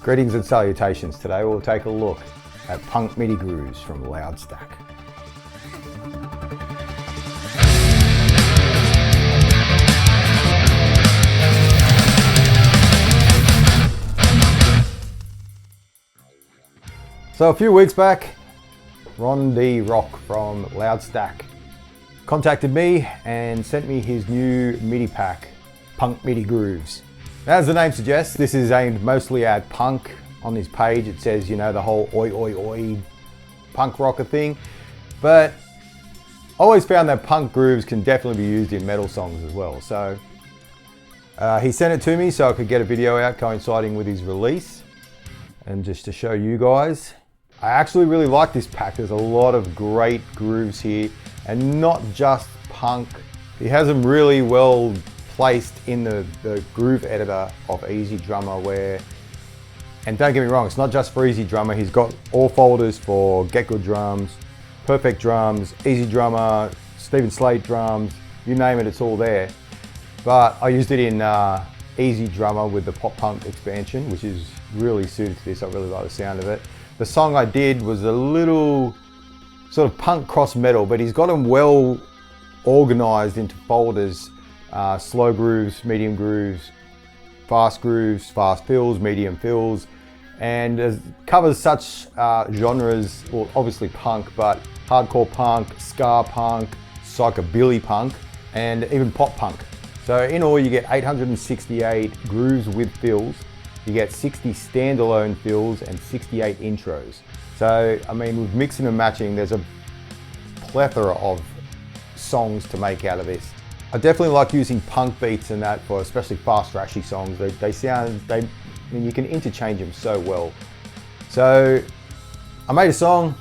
Greetings and salutations. Today we'll take a look at Punk Midi Grooves from Loud Stakk. So a few weeks back, Ron D. Rock from Loud Stakk contacted me and sent me his new MIDI pack, Punk Midi Grooves. As the name suggests, this is aimed mostly at punk. On his page it says, you know, the whole oi oi oi punk rocker thing, but I always found that punk grooves can definitely be used in metal songs as well. So he sent it to me so I could get a video out coinciding with his release, and just to show you guys. I actually really like this pack. There's a lot of great grooves here, and not just punk. He has them really well placed in the groove editor of EZdrummer, and don't get me wrong, it's not just for EZdrummer. He's got all folders for Get Good Drums, Perfect Drums, EZdrummer, Steven Slate drums, you name it, it's all there. But I used it in EZdrummer with the pop punk expansion, which is really suited to this. I really like the sound of it. The song I did was a little sort of punk cross metal, but he's got them well organized into folders. Slow grooves, medium grooves, fast fills, medium fills, and covers such genres, well, obviously punk, but hardcore punk, ska punk, psychobilly punk, and even pop punk. So in all you get 868 grooves with fills, you get 60 standalone fills and 68 intros. So I mean, with mixing and matching, there's a plethora of songs to make out of this. I definitely like using punk beats and that for especially fast thrashy songs. I mean, you can interchange them so well. So I made a song,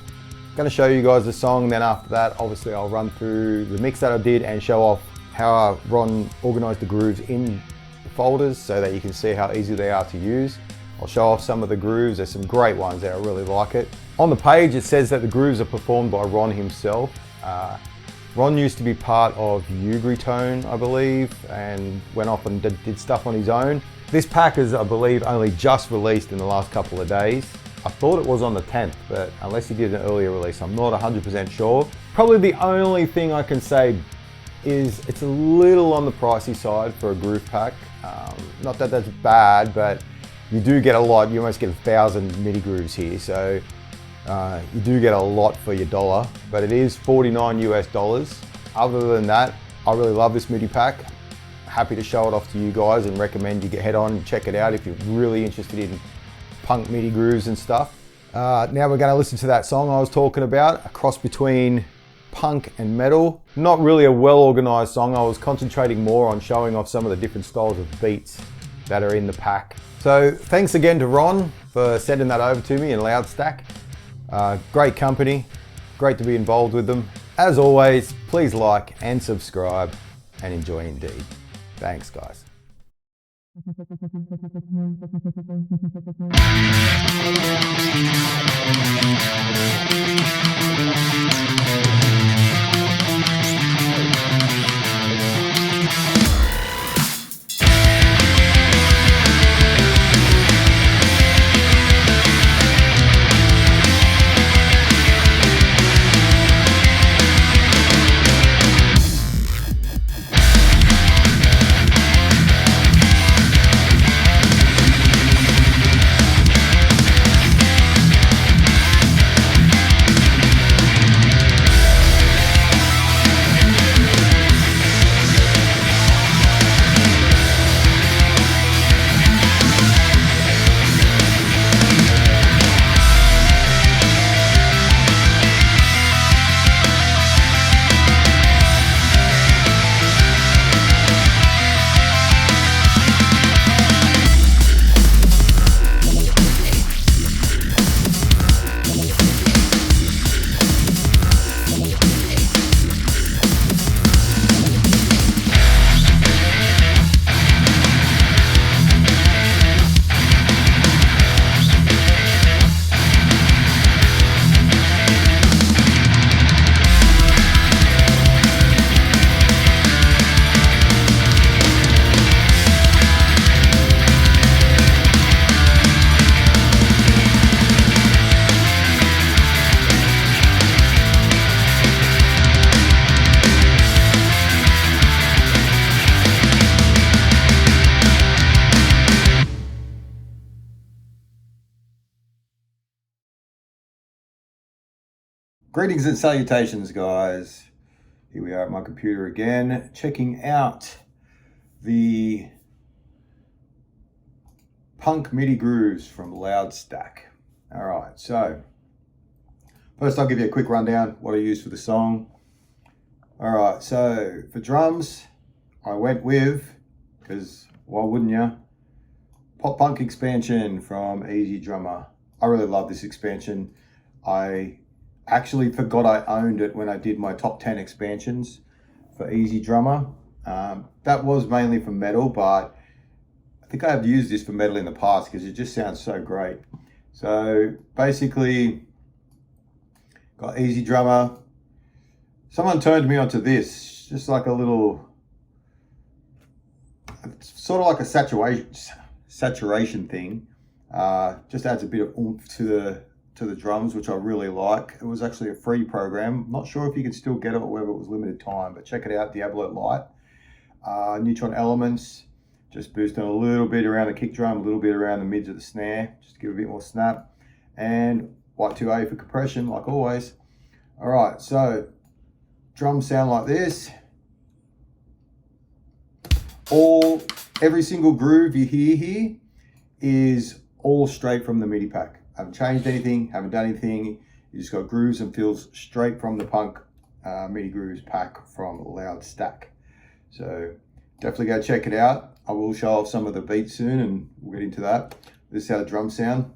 gonna show you guys the song, then after that obviously I'll run through the mix that I did and show off how Ron organized the grooves in the folders so that you can see how easy they are to use. I'll show off some of the grooves. There's some great ones there, I really like it. On the page it says that the grooves are performed by Ron himself. Ron used to be part of Ugritone, I believe, and went off and did stuff on his own. This pack is, I believe, only just released in the last couple of days. I thought it was on the 10th, but unless he did an earlier release, I'm not 100% sure. Probably the only thing I can say is it's a little on the pricey side for a groove pack. Not that that's bad, but you do get a lot. You almost get 1,000 MIDI grooves here, so you do get a lot for your dollar, but it is $49 US. Other than that, I really love this MIDI pack. Happy to show it off to you guys and recommend you head on and check it out if you're really interested in punk MIDI grooves and stuff. Now we're going to listen to that song I was talking about, a cross between punk and metal. Not really a well-organized song. I was concentrating more on showing off some of the different styles of beats that are in the pack. So thanks again to Ron for sending that over to me in Loud Stakk. Great company, great to be involved with them. As always, please like and subscribe and enjoy indeed. Thanks guys. Greetings and salutations, guys. Here we are at my computer again, checking out the Punk Midi Grooves from Loud Stakk. All right, so first I'll give you a quick rundown what I used for the song. All right, so for drums, I went with, because why wouldn't you, Pop Punk expansion from Easy Drummer. I really love this expansion. I actually forgot I owned it when I did my top 10 expansions for Easy Drummer. That was mainly for metal, but I think I've used this for metal in the past because it just sounds so great. So basically, got Easy Drummer. Someone turned me onto this, just like a little, sort of like a saturation thing. Just adds a bit of oomph to the drums, which I really like. It was actually a free program. Not sure if you can still get it or whether it was limited time, but check it out, Diablo Lite. Neutron elements, just boosting a little bit around the kick drum, a little bit around the mids of the snare, just to give a bit more snap. And white 2A for compression, like always. All right, so drums sound like this. Every single groove you hear here is all straight from the MIDI pack. I haven't changed anything, haven't done anything. You just got grooves and fills straight from the Punk Midi Grooves pack from Loud Stakk. So definitely go check it out. I will show off some of the beats soon and we'll get into that. This is how the drums sound.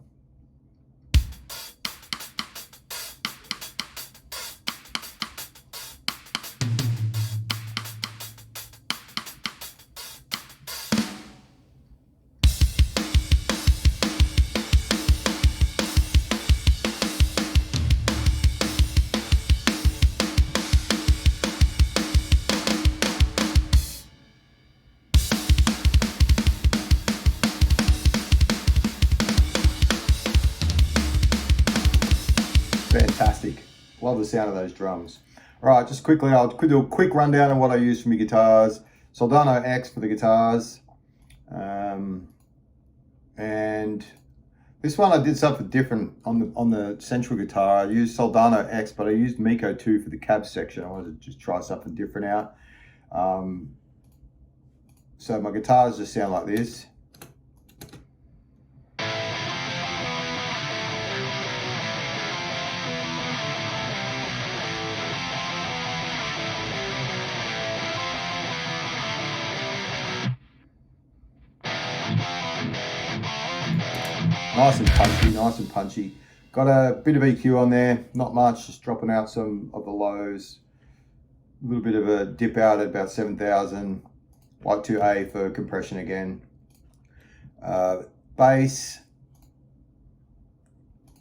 Fantastic. Love the sound of those drums. All right, just quickly, I'll do a quick rundown on what I use for my guitars. Soldano X for the guitars. And this one I did something different on the central guitar. I used Soldano X, but I used Miko 2 for the cab section. I wanted to just try something different out. So my guitars just sound like this. Nice and punchy. Got a bit of EQ on there, not much, just dropping out some of the lows. A little bit of a dip out at about 7,000. White 2A for compression again. Bass.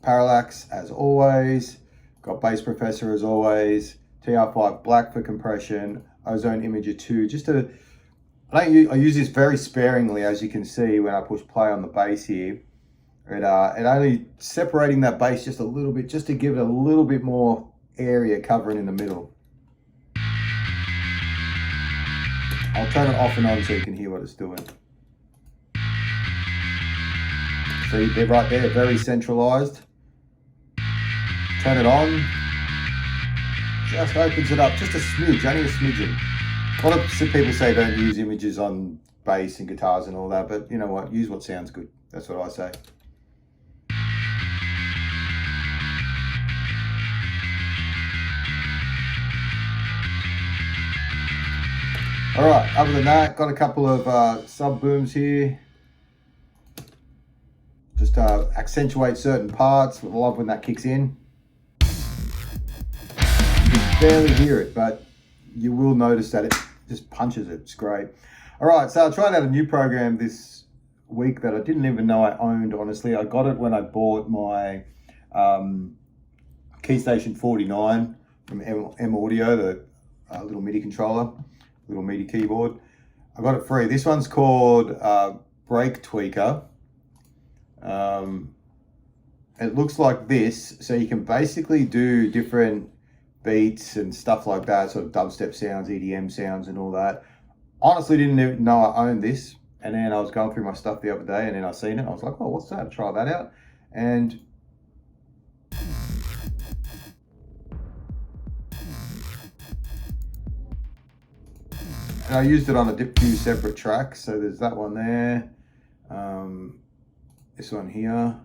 Parallax as always. Got Bass Professor as always. TR5 Black for compression. Ozone Imager 2. I use this very sparingly, as you can see when I push play on the bass here. And only separating that bass just a little bit, just to give it a little bit more area covering in the middle. I'll turn it off and on so you can hear what it's doing. See, they're right there, very centralized. Turn it on. Just opens it up, just a smidge, only a smidgen. A lot of people say don't use images on bass and guitars and all that, but you know what? Use what sounds good. That's what I say. All right, other than that, got a couple of sub booms here. Just accentuate certain parts. I love when that kicks in. You can barely hear it, but you will notice that it just punches it. It's great. All right, so I tried out a new program this week that I didn't even know I owned, honestly. I got it when I bought my Keystation 49 from M Audio, the little MIDI controller, little MIDI keyboard. I got it free. This one's called Break Tweaker. It looks like this, so you can basically do different beats and stuff like that, sort of dubstep sounds, EDM sounds and all that. Honestly, didn't even know I owned this, and then I was going through my stuff the other day and then I seen it. I was like, oh, what's that? Try that out. And And I used it on a few separate tracks. So there's that one there. This one here.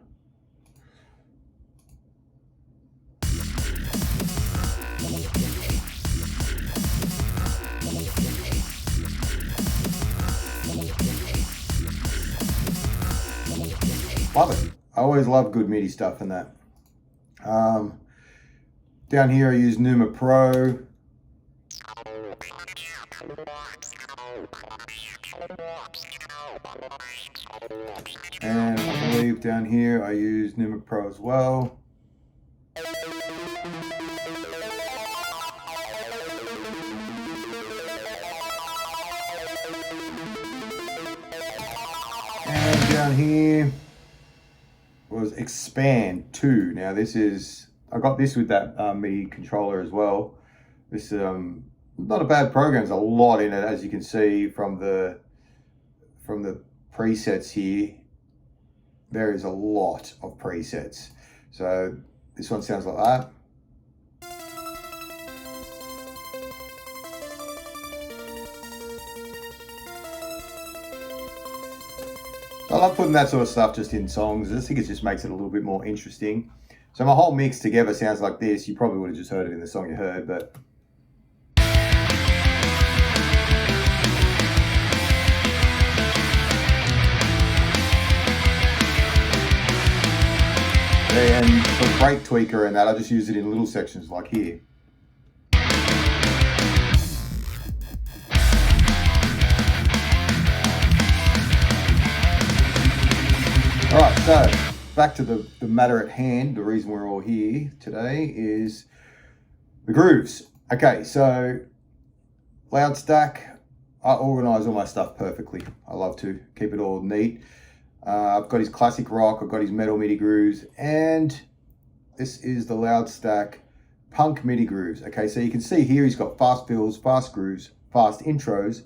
Love it. I always love good MIDI stuff in that. Down here I use Numa Pro. And I believe down here I use Numa Pro as well. And down here was Expand 2. Now this is, I got this with that MIDI controller as well. This not a bad program. There's a lot in it, as you can see from the presets here. There is a lot of presets. So this one sounds like that. I love putting that sort of stuff just in songs. I just think it just makes it a little bit more interesting. So my whole mix together sounds like this. You probably would have just heard it in the song you heard, but and for break tweaker and that, I just use it in little sections like here. All right, so back to the matter at hand. The reason we're all here today is the grooves. Okay, so Loud Stakk, I organise all my stuff perfectly. I love to keep it all neat. I've got his classic rock, I've got his metal MIDI grooves, and this is the Loud Stakk Punk Midi Grooves. Okay, so you can see here he's got fast fills, fast grooves, fast intros,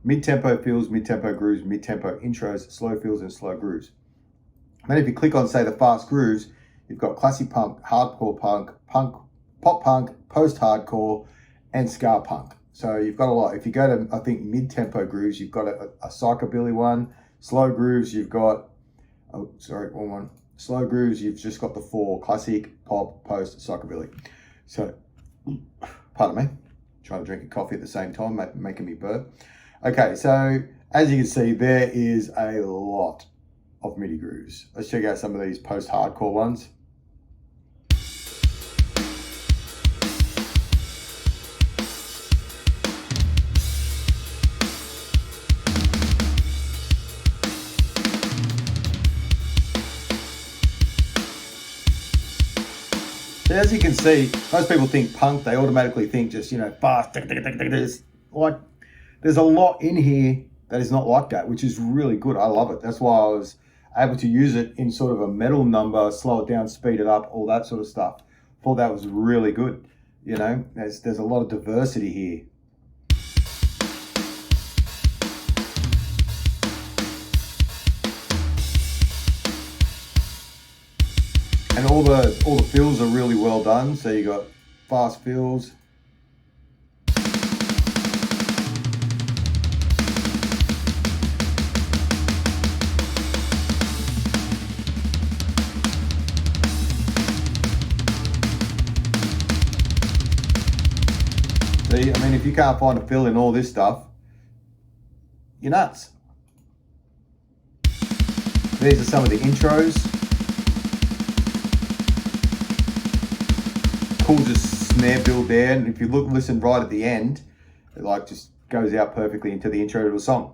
mid-tempo fills, mid-tempo grooves, mid-tempo intros, slow fills, and slow grooves. Then if you click on, say, the fast grooves, you've got classic punk, hardcore punk, pop punk, post-hardcore, and ska punk. So you've got a lot. If you go to, I think, mid-tempo grooves, you've got a psychobilly one. Slow grooves, you've got, oh, sorry, wrong one. Slow grooves, you've just got the 4, classic, pop, post, psychobilly. So, pardon me, trying to drink a coffee at the same time, making me burp. Okay, so as you can see, there is a lot of MIDI grooves. Let's check out some of these post-hardcore ones. So as you can see, most people think punk, they automatically think just, fast, there's a lot in here that is not like that, which is really good. I love it. That's why I was able to use it in sort of a metal number, slow it down, speed it up, all that sort of stuff. Thought that was really good. There's a lot of diversity here. And all the fills are really well done. So you got fast fills. See, I mean, if you can't find a fill in all this stuff, you're nuts. These are some of the intros. Cool, just snare build there, and if you listen right at the end, it just goes out perfectly into the intro to the song.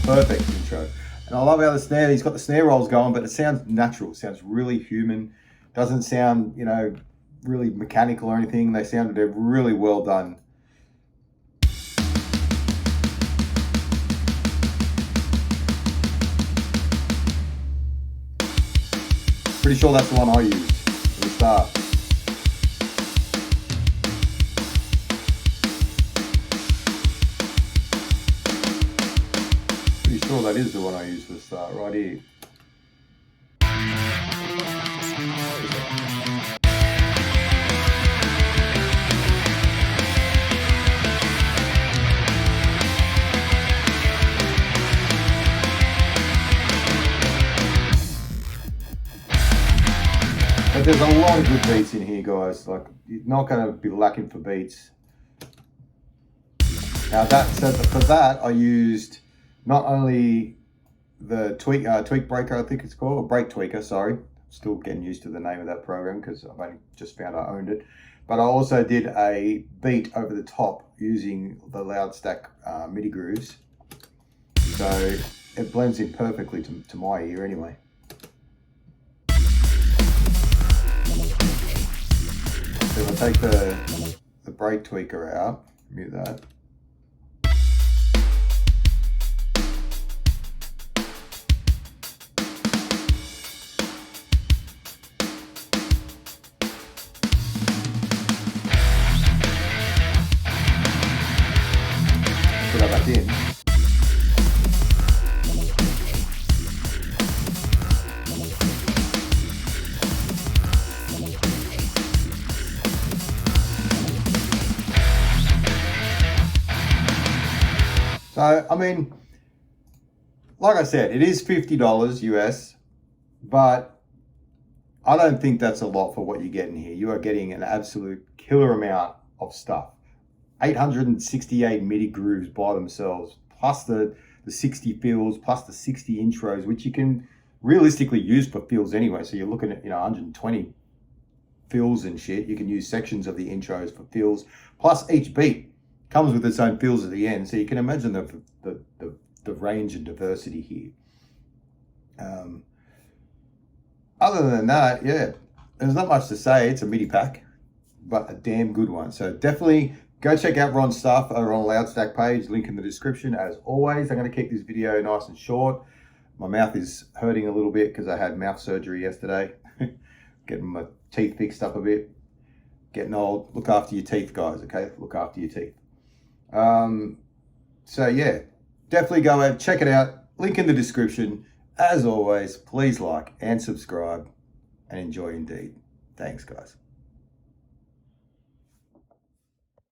Perfect intro. And I love how the snare, he's got the snare rolls going, but it sounds natural, it sounds really human. Doesn't sound, really mechanical or anything. They're really well done. Pretty sure that's the one I used at the start. Pretty sure that is the one I used at the start, right here. there's a lot of good beats in here, guys. Like, you're not going to be lacking for beats. Now for that, I used not only the tweak breaker, I think it's called, or brake tweaker, sorry. Still getting used to the name of that program because I've only just found I owned it. But I also did a beat over the top using the Loud Stakk MIDI grooves. So it blends in perfectly to my ear anyway. So if I take the brake tweaker out, mute that. Put that back in. So, I mean, like I said, it is $50 US, but I don't think that's a lot for what you're getting here. You are getting an absolute killer amount of stuff. 868 MIDI grooves by themselves, plus the 60 fills, plus the 60 intros, which you can realistically use for fills anyway. So you're looking at 120 fills and shit. You can use sections of the intros for fills, plus each beat comes with its own fills at the end. So you can imagine the range and diversity here. Other than that, yeah, there's not much to say. It's a MIDI pack, but a damn good one. So definitely go check out Ron's stuff over on Loud Stakk page, link in the description. As always, I'm going to keep this video nice and short. My mouth is hurting a little bit because I had mouth surgery yesterday. Getting my teeth fixed up a bit. Getting old. Look after your teeth, guys, okay? Look after your teeth. So yeah, definitely go ahead, check it out. Link in the description. As always, please like and subscribe and enjoy indeed. Thanks, guys.